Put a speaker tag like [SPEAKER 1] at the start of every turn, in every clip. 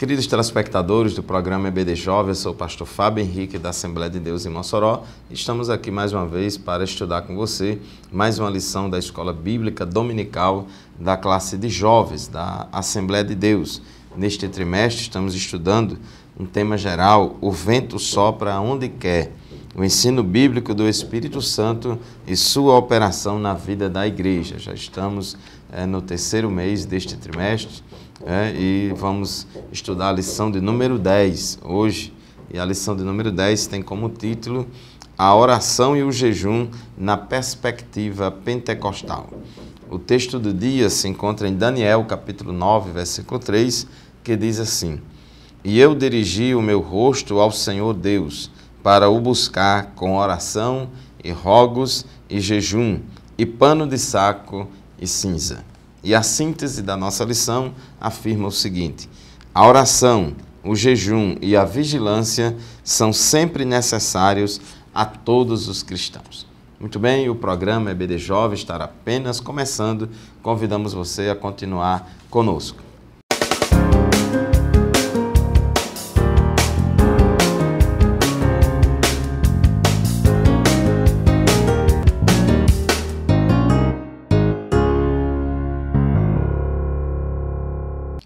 [SPEAKER 1] Queridos telespectadores do programa EBD Jovem, eu sou o pastor Fábio Henrique da Assembleia de Deus em Mossoró. Estamos aqui mais uma vez para estudar com você mais uma lição da Escola Bíblica Dominical da classe de jovens da Assembleia de Deus. Neste trimestre estamos estudando um tema geral, o vento sopra onde quer, o ensino bíblico do Espírito Santo e sua operação na vida da igreja. Já estamos no terceiro mês deste trimestre e vamos estudar a lição de número 10 hoje. E a lição de número 10 tem como título A Oração e o Jejum na Perspectiva Pentecostal. O texto do dia se encontra em Daniel, capítulo 9, versículo 3, que diz assim: E eu dirigi o meu rosto ao Senhor Deus, para o buscar com oração e rogos e jejum, e pano de saco e cinza. E a síntese da nossa lição afirma o seguinte: a oração, o jejum e a vigilância são sempre necessários a todos os cristãos. Muito bem, o programa EBD Jovem estará apenas começando. Convidamos você a continuar conosco.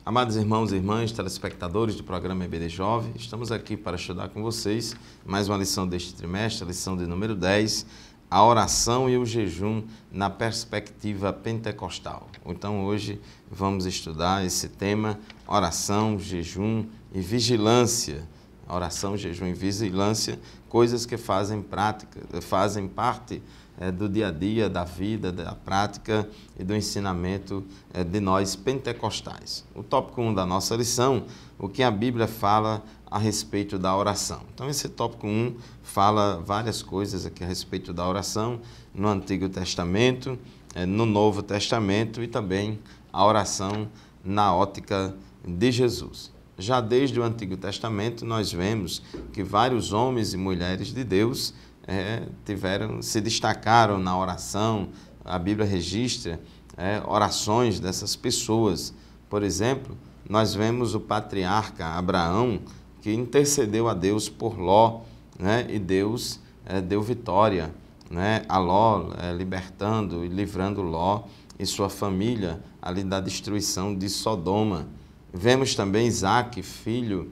[SPEAKER 1] Amados irmãos e irmãs, telespectadores do programa EBD Jovem, estamos aqui para estudar com vocês mais uma lição deste trimestre, a lição de número 10, a oração e o jejum na perspectiva pentecostal. Então hoje vamos estudar esse tema, oração, jejum e vigilância. Oração, jejum e vigilância, coisas que fazem parte do dia a dia, da vida, da prática e do ensinamento de nós pentecostais. O tópico 1 da nossa lição, o que a Bíblia fala a respeito da oração. Então esse tópico 1 fala várias coisas aqui a respeito da oração no Antigo Testamento, no Novo Testamento e também a oração na ótica de Jesus. Já desde o Antigo Testamento nós vemos que vários homens e mulheres de Deus se destacaram na oração. A Bíblia registra orações dessas pessoas. Por exemplo, nós vemos o patriarca Abraão, que intercedeu a Deus por Ló, e Deus deu vitória a Ló, libertando e livrando Ló e sua família ali da destruição de Sodoma. Vemos também Isaque, filho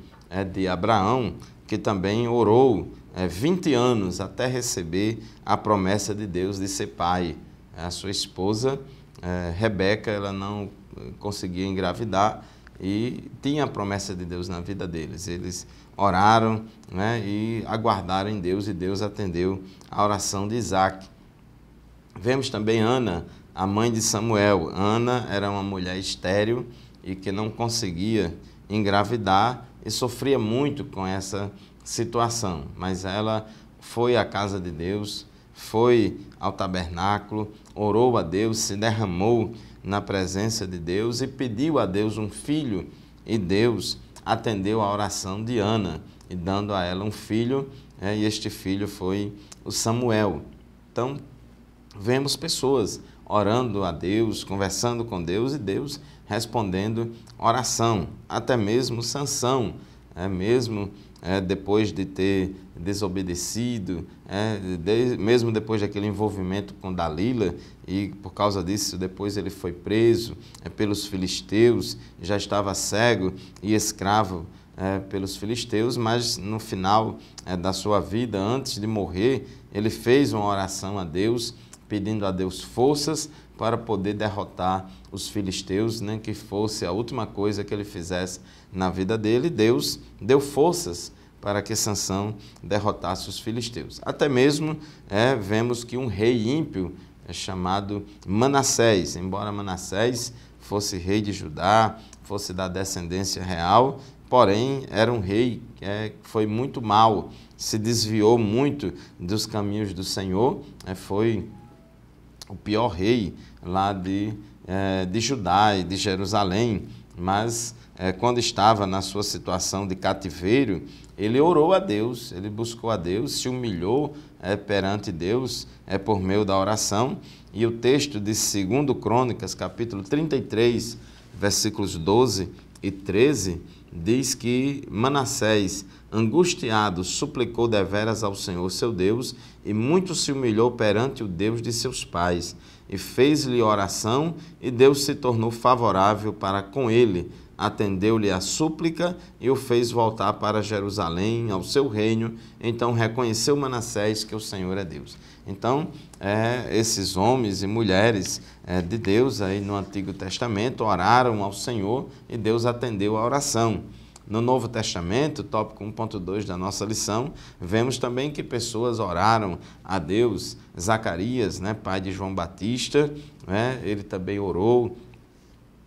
[SPEAKER 1] de Abraão, que também orou 20 anos até receber a promessa de Deus de ser pai. A sua esposa, Rebeca, ela não conseguia engravidar e tinha a promessa de Deus na vida deles. Eles oraram e aguardaram em Deus e Deus atendeu a oração de Isaque. Vemos também Ana, a mãe de Samuel. Ana era uma mulher estéril e que não conseguia engravidar e sofria muito com essa situação, mas ela foi à casa de Deus, foi ao tabernáculo, orou a Deus, se derramou na presença de Deus e pediu a Deus um filho, e Deus atendeu a oração de Ana, e dando a ela um filho, e este filho foi o Samuel. Então, vemos pessoas orando a Deus, conversando com Deus e Deus respondendo oração. Até mesmo Sansão, mesmo depois de ter desobedecido, mesmo depois daquele envolvimento com Dalila, e por causa disso depois ele foi preso pelos filisteus, já estava cego e escravo pelos filisteus, mas no final da sua vida, antes de morrer, ele fez uma oração a Deus, pedindo a Deus forças para poder derrotar os filisteus, nem que fosse a última coisa que ele fizesse na vida dele. Deus deu forças para que Sansão derrotasse os filisteus. Até mesmo vemos que um rei ímpio chamado Manassés, embora Manassés fosse rei de Judá, fosse da descendência real, porém era um rei que foi muito mau, se desviou muito dos caminhos do Senhor, foi o pior rei lá de Judá e de Jerusalém, mas quando estava na sua situação de cativeiro, ele orou a Deus, ele buscou a Deus, se humilhou perante Deus por meio da oração. E o texto de 2 Crônicas, capítulo 33, versículos 12 e 13, diz que Manassés, angustiado, suplicou deveras ao Senhor seu Deus, e muito se humilhou perante o Deus de seus pais, e fez-lhe oração, e Deus se tornou favorável para com ele, atendeu-lhe a súplica e o fez voltar para Jerusalém, ao seu reino. Então reconheceu Manassés que o Senhor é Deus. Então, esses homens e mulheres de Deus aí no Antigo Testamento oraram ao Senhor e Deus atendeu a oração. No Novo Testamento, tópico 1.2 da nossa lição, vemos também que pessoas oraram a Deus. Zacarias, pai de João Batista, ele também orou.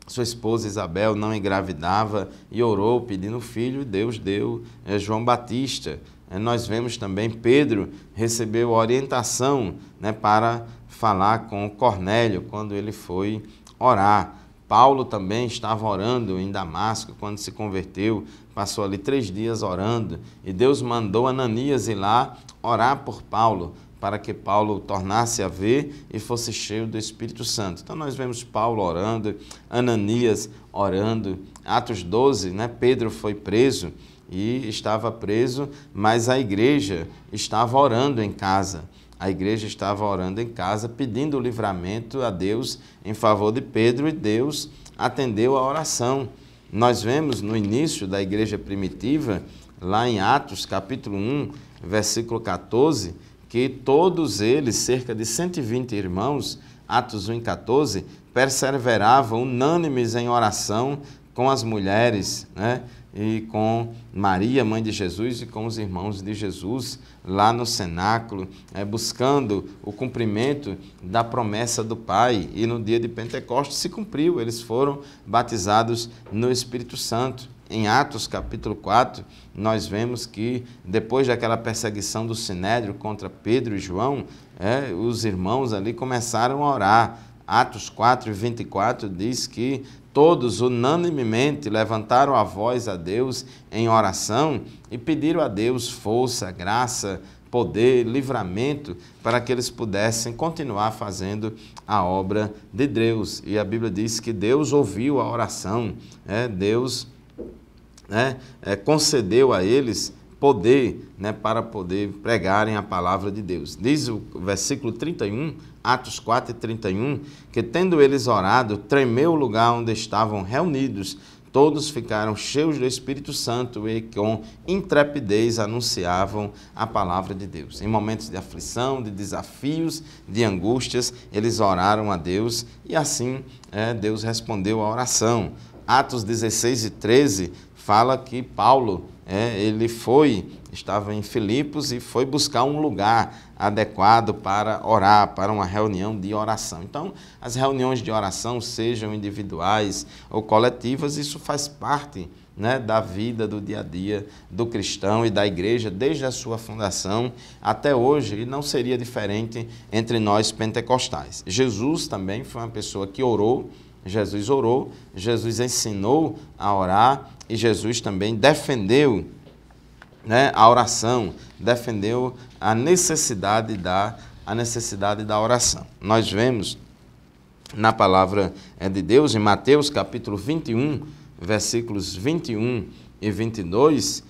[SPEAKER 1] Sua esposa Isabel não engravidava e orou pedindo filho, e Deus deu João Batista. Nós vemos também Pedro recebeu orientação para falar com Cornélio quando ele foi orar. Paulo também estava orando em Damasco quando se converteu, passou ali 3 dias orando, e Deus mandou Ananias ir lá orar por Paulo, para que Paulo tornasse a ver e fosse cheio do Espírito Santo. Então nós vemos Paulo orando, Ananias orando. Atos 12, Pedro foi preso e estava preso, mas a igreja estava orando em casa. A igreja estava orando em casa, pedindo livramento a Deus em favor de Pedro, e Deus atendeu a oração. Nós vemos no início da igreja primitiva, lá em Atos capítulo 1, versículo 14, que todos eles, cerca de 120 irmãos, Atos 1:14, perseveravam unânimes em oração com as mulheres, e com Maria, mãe de Jesus, e com os irmãos de Jesus, lá no cenáculo, buscando o cumprimento da promessa do Pai. E no dia de Pentecostes se cumpriu, eles foram batizados no Espírito Santo. Em Atos capítulo 4, nós vemos que depois daquela perseguição do Sinédrio contra Pedro e João, os irmãos ali começaram a orar. Atos 4:24 diz que todos unanimemente levantaram a voz a Deus em oração e pediram a Deus força, graça, poder, livramento, para que eles pudessem continuar fazendo a obra de Deus. E a Bíblia diz que Deus ouviu a oração, Deus concedeu a eles poder para poder pregarem a palavra de Deus. Diz o versículo 31, Atos 4:31, que tendo eles orado, tremeu o lugar onde estavam reunidos, todos ficaram cheios do Espírito Santo e com intrepidez anunciavam a palavra de Deus. Em momentos de aflição, de desafios, de angústias, eles oraram a Deus e assim Deus respondeu a oração. Atos 16:13 fala que Paulo, ele estava em Filipos e foi buscar um lugar adequado para orar, para uma reunião de oração. Então, as reuniões de oração, sejam individuais ou coletivas, isso faz parte da vida do dia a dia do cristão e da igreja, desde a sua fundação até hoje, e não seria diferente entre nós pentecostais. Jesus também foi uma pessoa que orou, Jesus ensinou a orar, e Jesus também defendeu a oração, defendeu a necessidade da oração. Nós vemos na palavra de Deus, em Mateus capítulo 21, versículos 21 e 22,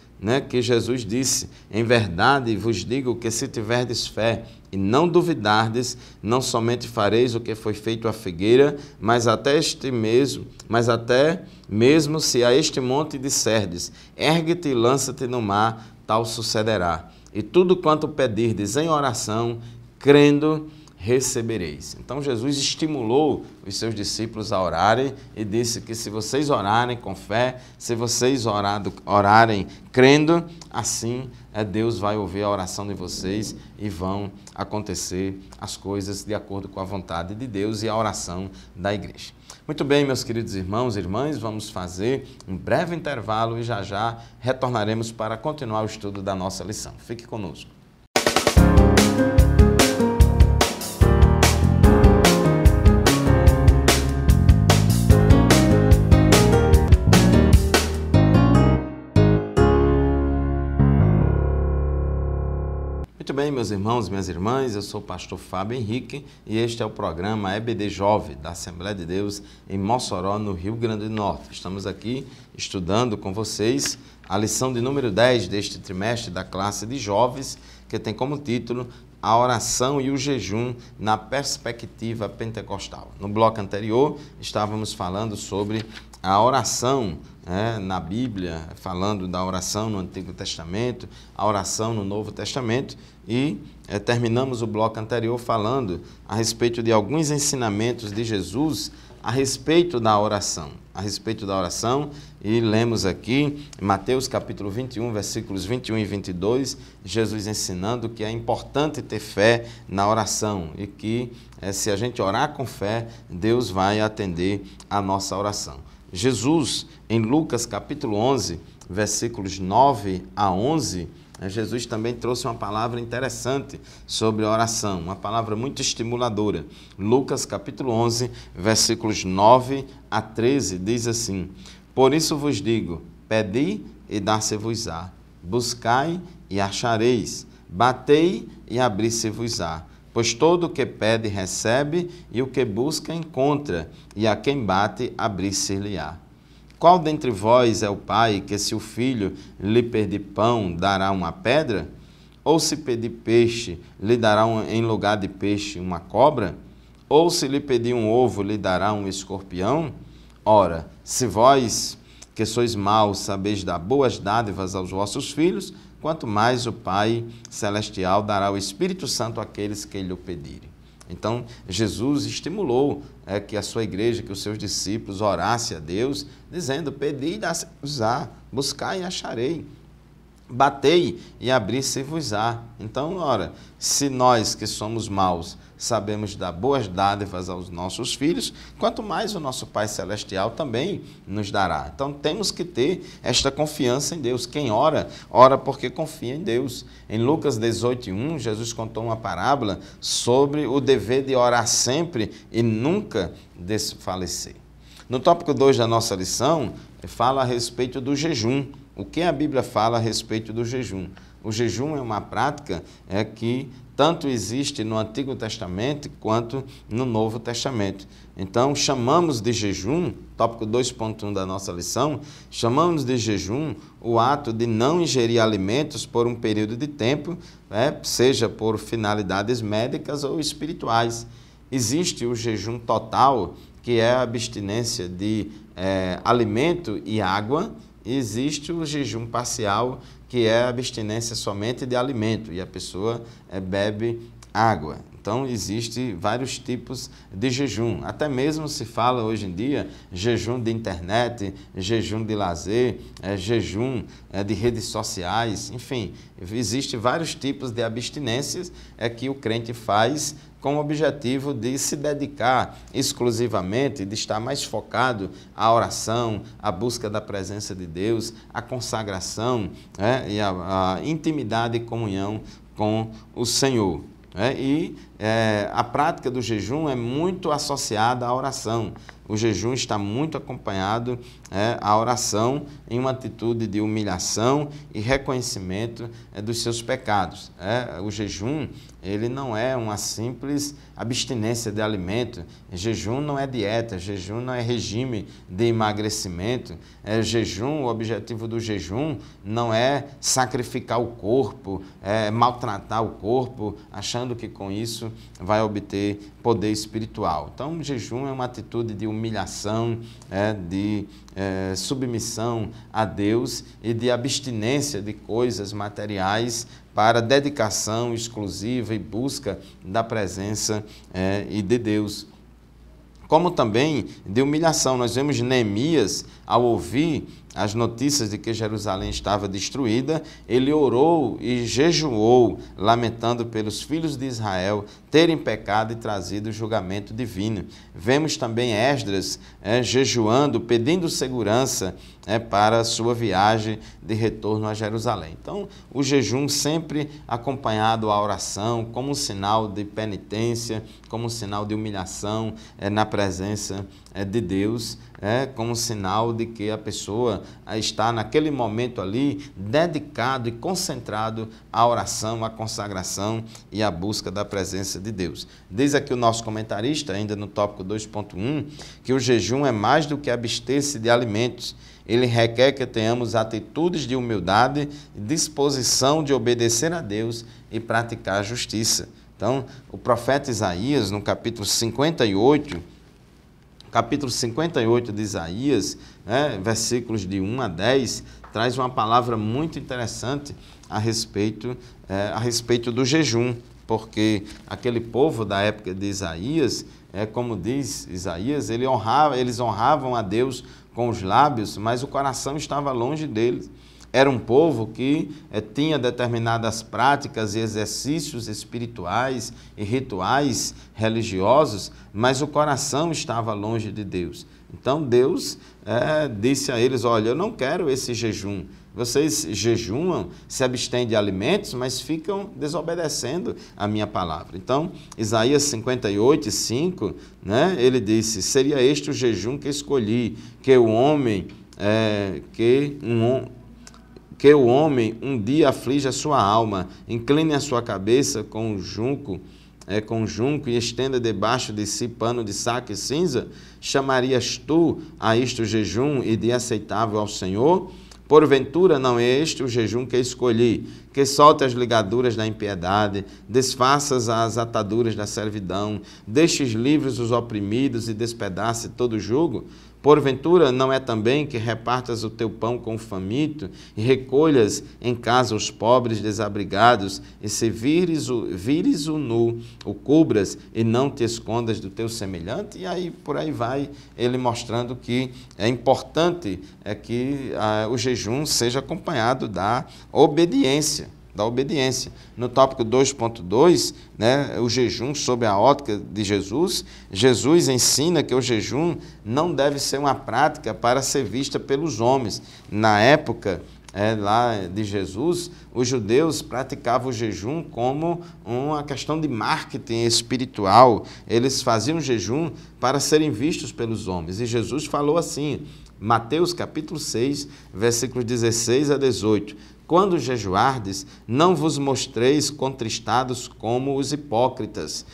[SPEAKER 1] que Jesus disse: em verdade vos digo que se tiverdes fé e não duvidardes, não somente fareis o que foi feito à figueira, mas até mesmo se a este monte disserdes, ergue-te e lança-te no mar, tal sucederá. E tudo quanto pedirdes em oração, crendo, recebereis. Então Jesus estimulou os seus discípulos a orarem e disse que se vocês orarem com fé, se vocês orarem crendo, assim Deus vai ouvir a oração de vocês e vão acontecer as coisas de acordo com a vontade de Deus e a oração da igreja. Muito bem, meus queridos irmãos e irmãs, vamos fazer um breve intervalo e já retornaremos para continuar o estudo da nossa lição. Fique conosco. Muito Muito bem, meus irmãos, minhas irmãs, eu sou o pastor Fábio Henrique e este é o programa EBD Jovem da Assembleia de Deus em Mossoró, no Rio Grande do Norte. Estamos aqui estudando com vocês a lição de número 10 deste trimestre da classe de jovens, que tem como título A Oração e o Jejum na Perspectiva Pentecostal. No bloco anterior, estávamos falando sobre a oração na Bíblia, falando da oração no Antigo Testamento, a oração no Novo Testamento e terminamos o bloco anterior falando a respeito de alguns ensinamentos de Jesus a respeito da oração. E lemos aqui em Mateus capítulo 21, versículos 21 e 22, Jesus ensinando que é importante ter fé na oração e que se a gente orar com fé, Deus vai atender a nossa oração. Jesus, em Lucas capítulo 11, versículos 9 a 11, Jesus também trouxe uma palavra interessante sobre a oração, uma palavra muito estimuladora. Lucas capítulo 11, versículos 9 a 13, diz assim: Por isso vos digo, pedi e dar-se-vos-á, buscai e achareis, batei e abrir-se-vos-á. Pois todo o que pede recebe, e o que busca encontra, e a quem bate abrir-se-lhe-á. Qual dentre vós é o pai que, se o filho lhe pedir pão, dará uma pedra? Ou se pedir peixe, lhe dará em lugar de peixe uma cobra? Ou se lhe pedir um ovo, lhe dará um escorpião? Ora, se vós, que sois maus, sabeis dar boas dádivas aos vossos filhos, quanto mais o Pai Celestial dará o Espírito Santo àqueles que lhe o pedirem. Então, Jesus estimulou que a sua igreja, que os seus discípulos orassem a Deus, dizendo, pedi e dar-se-vos-á, buscai e acharei, batei e abrir-se-vos-á. Então, ora, se nós que somos maus sabemos dar boas dádivas aos nossos filhos, quanto mais o nosso Pai Celestial também nos dará. Então temos que ter esta confiança em Deus. Quem ora, ora porque confia em Deus. Em Lucas 18:1, Jesus contou uma parábola sobre o dever de orar sempre e nunca desfalecer. No tópico 2 da nossa lição, fala a respeito do jejum. O que a Bíblia fala a respeito do jejum? O jejum é uma prática que tanto existe no Antigo Testamento quanto no Novo Testamento. Então, chamamos de jejum, tópico 2.1 da nossa lição, chamamos de jejum o ato de não ingerir alimentos por um período de tempo, seja por finalidades médicas ou espirituais. Existe o jejum total, que é a abstinência de alimento e água, e existe o jejum parcial, que é a abstinência somente de alimento, e a pessoa bebe água. Então, existem vários tipos de jejum. Até mesmo se fala hoje em dia jejum de internet, jejum de lazer, jejum de redes sociais, enfim, existem vários tipos de abstinências que o crente faz com o objetivo de se dedicar exclusivamente, de estar mais focado à oração, à busca da presença de Deus, à consagração e à intimidade e comunhão com o Senhor. A prática do jejum é muito associada à oração. O jejum está muito acompanhado à oração em uma atitude de humilhação e reconhecimento dos seus pecados. O jejum, ele não é uma simples abstinência de alimento. Jejum não é dieta, jejum não é regime de emagrecimento. O objetivo do jejum não é sacrificar o corpo, maltratar o corpo, achando que com isso vai obter poder espiritual. Então, o jejum é uma atitude de humilhação, de submissão a Deus e de abstinência de coisas materiais para dedicação exclusiva e busca da presença e de Deus. Como também de humilhação. Nós vemos Neemias, ao ouvir as notícias de que Jerusalém estava destruída, ele orou e jejuou, lamentando pelos filhos de Israel terem pecado e trazido o julgamento divino. Vemos também Esdras jejuando, pedindo segurança para a sua viagem de retorno a Jerusalém. Então, o jejum sempre acompanhado à oração, como um sinal de penitência, como um sinal de humilhação na presença de Deus, como sinal de que a pessoa está naquele momento ali dedicado e concentrado à oração, à consagração e à busca da presença de Deus. Diz aqui o nosso comentarista, ainda no tópico 2.1, que o jejum é mais do que abster-se de alimentos. Ele requer que tenhamos atitudes de humildade, disposição de obedecer a Deus e praticar a justiça. Então, o profeta Isaías, no capítulo 58 de Isaías, versículos de 1 a 10, traz uma palavra muito interessante a respeito do jejum, porque aquele povo da época de Isaías, como diz Isaías, eles honravam a Deus com os lábios, mas o coração estava longe deles. Era um povo que tinha determinadas práticas e exercícios espirituais e rituais religiosos, mas o coração estava longe de Deus. Então Deus disse a eles, olha, eu não quero esse jejum. Vocês jejuam, se abstêm de alimentos, mas ficam desobedecendo a minha palavra. Então, Isaías 58, 5, ele disse, seria este o jejum que escolhi, que o homem um dia aflige a sua alma, incline a sua cabeça com junco e estenda debaixo de si pano de saco e cinza? Chamarias tu a isto jejum e de aceitável ao Senhor? Porventura não é este o jejum que escolhi, que solte as ligaduras da impiedade, desfaças as ataduras da servidão, deixes livres os oprimidos e despedace todo o jugo? Porventura não é também que repartas o teu pão com o faminto e recolhas em casa os pobres desabrigados, e se vires o nu, o cubras e não te escondas do teu semelhante? E aí por aí vai ele mostrando que é importante que o jejum seja acompanhado da obediência. No tópico 2.2, o jejum sob a ótica de Jesus, Jesus ensina que o jejum não deve ser uma prática para ser vista pelos homens. Na época lá de Jesus, os judeus praticavam o jejum como uma questão de marketing espiritual. Eles faziam jejum para serem vistos pelos homens. E Jesus falou assim, Mateus capítulo 6, versículos 16 a 18. Quando jejuardes, não vos mostreis contristados como os hipócritas,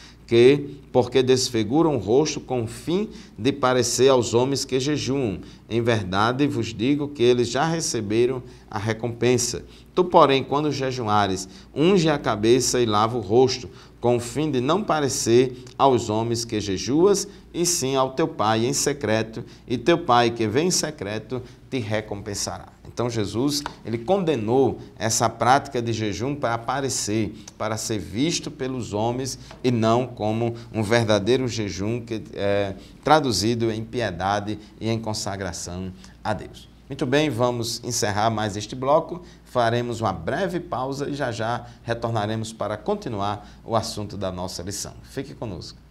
[SPEAKER 1] porque desfiguram o rosto com o fim de parecer aos homens que jejuam. Em verdade vos digo que eles já receberam a recompensa. Tu, porém, quando jejuares, unge a cabeça e lava o rosto, com o fim de não parecer aos homens que jejuas, e sim ao teu Pai em secreto, e teu Pai que vem em secreto te recompensará. Então Jesus, ele condenou essa prática de jejum para aparecer, para ser visto pelos homens e não como um verdadeiro jejum que é traduzido em piedade e em consagração a Deus. Muito bem, vamos encerrar mais este bloco, faremos uma breve pausa e já retornaremos para continuar o assunto da nossa lição. Fique conosco.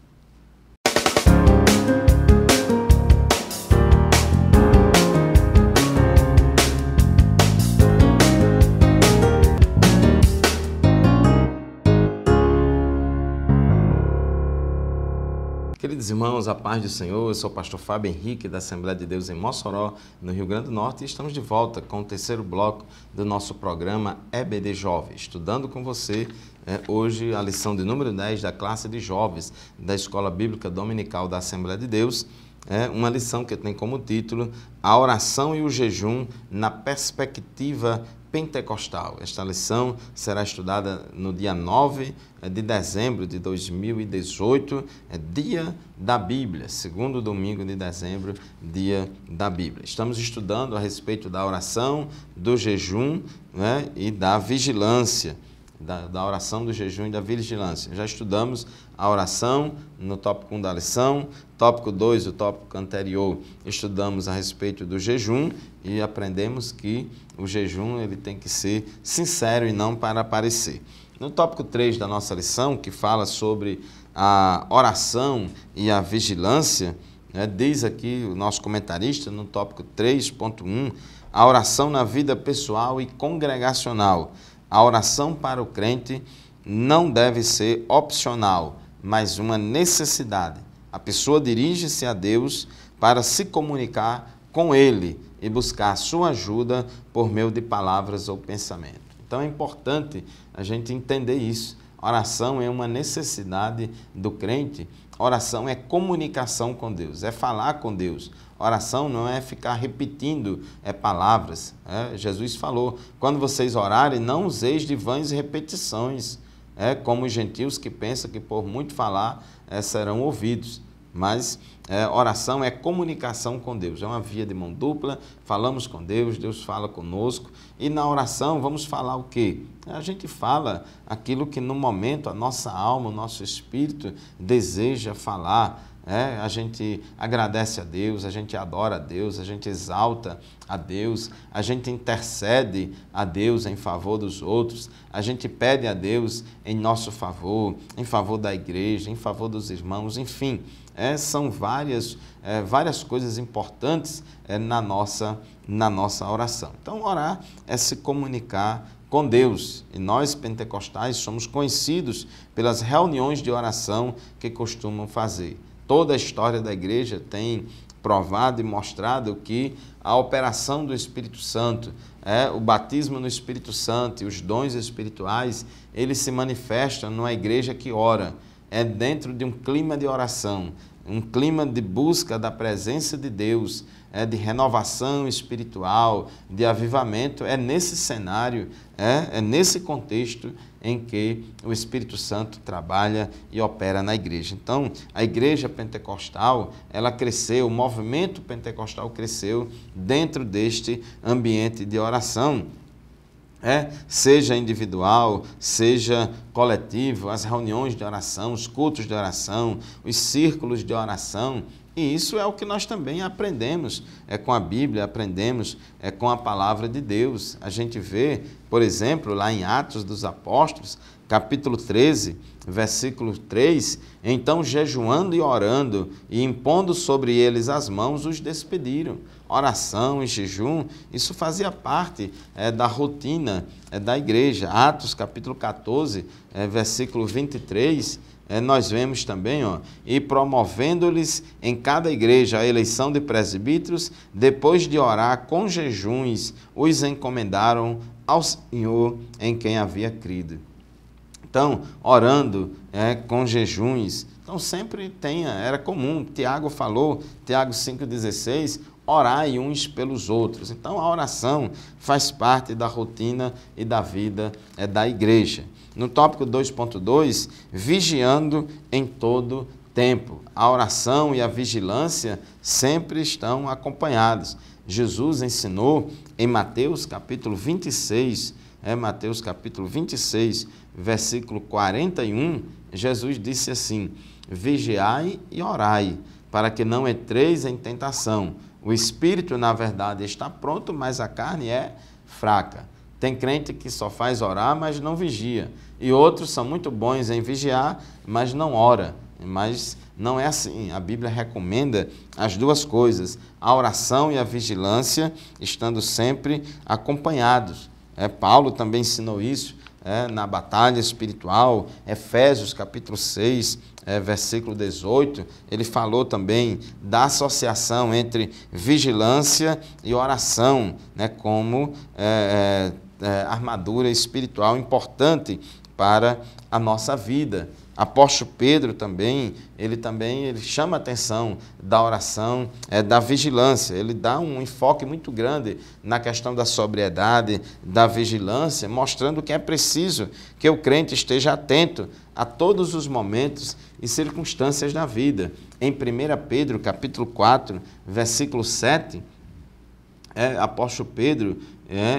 [SPEAKER 1] Queridos irmãos, a paz do Senhor, eu sou o pastor Fábio Henrique, da Assembleia de Deus em Mossoró, no Rio Grande do Norte, e estamos de volta com o terceiro bloco do nosso programa EBD Jovem, estudando com você hoje a lição de número 10 da classe de jovens da Escola Bíblica Dominical da Assembleia de Deus, uma lição que tem como título A Oração e o Jejum na Perspectiva Pentecostal. Esta lição será estudada no dia 9 de dezembro de 2018, dia da Bíblia, segundo domingo de dezembro, dia da Bíblia. Estamos estudando a respeito da oração, do jejum, e da vigilância, da oração, do jejum e da vigilância. Já estudamos a oração no tópico 1 da lição, tópico 2, o tópico anterior, estudamos a respeito do jejum e aprendemos que o jejum ele tem que ser sincero e não para aparecer. No tópico 3 da nossa lição, que fala sobre a oração e a vigilância, diz aqui o nosso comentarista no tópico 3.1, a oração na vida pessoal e congregacional. A oração para o crente não deve ser opcional, mas uma necessidade. A pessoa dirige-se a Deus para se comunicar com Ele e buscar a sua ajuda por meio de palavras ou pensamento. Então é importante a gente entender isso. Oração é uma necessidade do crente. Oração é comunicação com Deus, é falar com Deus. Oração não é ficar repetindo palavras. Jesus falou, quando vocês orarem, não useis de vãs repetições, como os gentios que pensam que por muito falar serão ouvidos. Mas oração é comunicação com Deus, é uma via de mão dupla, falamos com Deus, Deus fala conosco, e na oração vamos falar o quê? A gente fala aquilo que no momento a nossa alma, o nosso espírito deseja falar. A gente agradece a Deus, a gente adora a Deus, a gente exalta a Deus, a gente intercede a Deus em favor dos outros, a gente pede a Deus em nosso favor, em favor da igreja, em favor dos irmãos, enfim, são várias coisas importantes na nossa oração. Então, orar é se comunicar com Deus, e nós pentecostais somos conhecidos pelas reuniões de oração que costumam fazer. Toda a história da igreja tem provado e mostrado que a operação do Espírito Santo, o batismo no Espírito Santo e os dons espirituais, eles se manifestam numa igreja que ora, dentro de um clima de oração, um clima de busca da presença de Deus, de renovação espiritual, de avivamento. É nesse cenário, nesse contexto em que o Espírito Santo trabalha e opera na igreja. Então, a igreja pentecostal, ela cresceu, o movimento pentecostal cresceu dentro deste ambiente de oração. Seja individual, seja coletivo, as reuniões de oração, os cultos de oração, os círculos de oração, e isso é o que nós também aprendemos com a Bíblia, aprendemos com a palavra de Deus. A gente vê, por exemplo, lá em Atos dos Apóstolos, capítulo 13, versículo 3, então jejuando e orando e impondo sobre eles as mãos, os despediram. Oração e jejum, isso fazia parte da rotina da igreja. Atos capítulo 14, versículo 23, nós vemos também, e promovendo-lhes em cada igreja a eleição de presbíteros, depois de orar com jejuns, os encomendaram ao Senhor em quem havia crido. Então, orando com jejuns, então sempre era comum, Tiago falou, Tiago 5,16, orai uns pelos outros. Então, a oração faz parte da rotina e da vida da igreja. No tópico 2.2, vigiando em todo tempo. A oração e a vigilância sempre estão acompanhados. Jesus ensinou em Mateus capítulo 26, Mateus capítulo 26, versículo 41, Jesus disse assim, vigiai e orai, para que não entreis em tentação. O espírito, na verdade, está pronto, mas a carne é fraca. Tem crente que só faz orar, mas não vigia. E outros são muito bons em vigiar, mas não ora. Mas não é assim. A Bíblia recomenda as duas coisas, a oração e a vigilância, estando sempre acompanhados. Paulo também ensinou isso na batalha espiritual, Efésios capítulo 6, versículo 18, ele falou também da associação entre vigilância e oração, como armadura espiritual importante para a nossa vida. Apóstolo Pedro também, ele chama a atenção da oração, da vigilância. Ele dá um enfoque muito grande na questão da sobriedade, da vigilância, mostrando que é preciso que o crente esteja atento a todos os momentos e circunstâncias da vida. Em 1 Pedro, capítulo 4, versículo 7, apóstolo Pedro,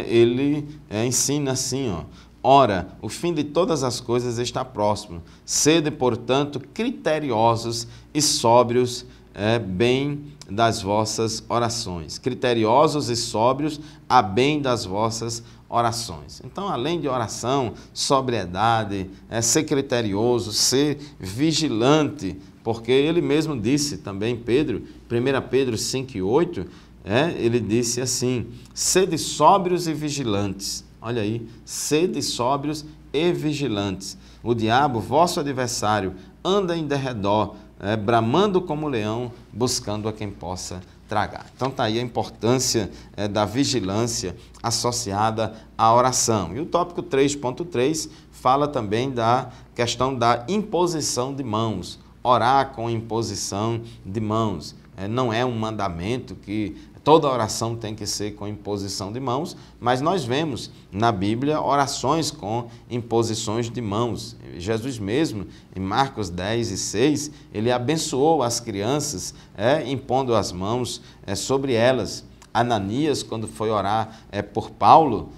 [SPEAKER 1] ele ensina assim, ora, o fim de todas as coisas está próximo. Sede, portanto, criteriosos e sóbrios, bem das vossas orações. Criteriosos e sóbrios, a bem das vossas orações. Então, além de oração, sobriedade, ser criterioso, ser vigilante, porque ele mesmo disse também, Pedro, 1 Pedro 5,8, ele disse assim, sede sóbrios e vigilantes. Olha aí, sede sóbrios e vigilantes. O diabo, vosso adversário, anda em derredor, bramando como leão, buscando a quem possa tragar. Então está aí a importância da vigilância associada à oração. E o tópico 3.3 fala também da questão da imposição de mãos. Orar com imposição de mãos. Não é um mandamento que toda oração tem que ser com imposição de mãos, mas nós vemos na Bíblia orações com imposições de mãos. Jesus mesmo, em Marcos 10:6, ele abençoou as crianças, impondo as mãos sobre elas. Ananias, quando foi orar por Paulo,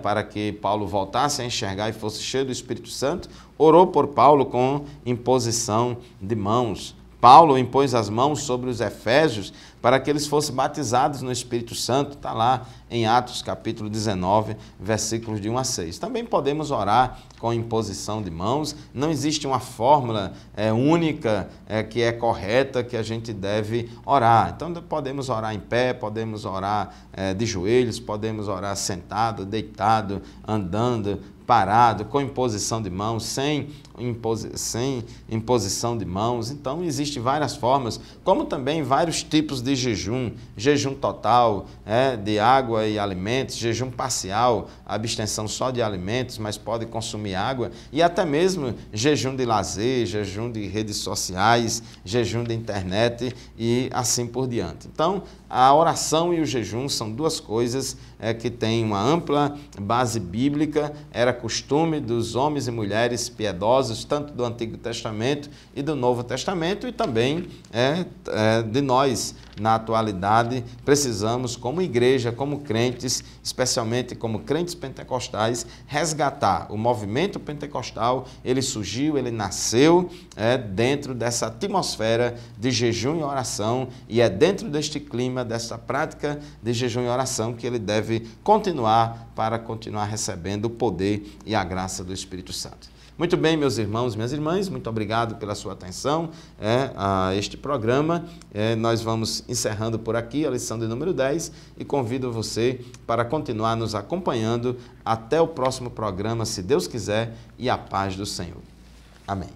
[SPEAKER 1] para que Paulo voltasse a enxergar e fosse cheio do Espírito Santo, orou por Paulo com imposição de mãos. Paulo impôs as mãos sobre os efésios para que eles fossem batizados no Espírito Santo, está lá em Atos capítulo 19, versículos de 1 a 6. Também podemos orar com imposição de mãos, não existe uma fórmula única que é correta que a gente deve orar. Então podemos orar em pé, podemos orar de joelhos, podemos orar sentado, deitado, andando, parado, com imposição de mãos, sem imposição de mãos. Então existem várias formas, como também vários tipos de jejum. Jejum total, de água e alimentos, jejum parcial, abstenção só de alimentos, mas pode consumir água, e até mesmo jejum de lazer, jejum de redes sociais, jejum de internet e assim por diante. Então, a oração e o jejum são duas coisas que têm uma ampla base bíblica. Era costume dos homens e mulheres piedosos, tanto do Antigo Testamento e do Novo Testamento, e também de nós, na atualidade, precisamos, como igreja, como crentes, especialmente como crentes pentecostais, resgatar o movimento pentecostal. Ele surgiu, ele nasceu dentro dessa atmosfera de jejum e oração, e é dentro deste clima, dessa prática de jejum e oração que ele deve continuar para continuar recebendo o poder e a graça do Espírito Santo. Muito bem, meus irmãos e minhas irmãs, muito obrigado pela sua atenção a este programa. Nós vamos encerrando por aqui a lição de número 10 e convido você para continuar nos acompanhando até o próximo programa, se Deus quiser, e a paz do Senhor. Amém.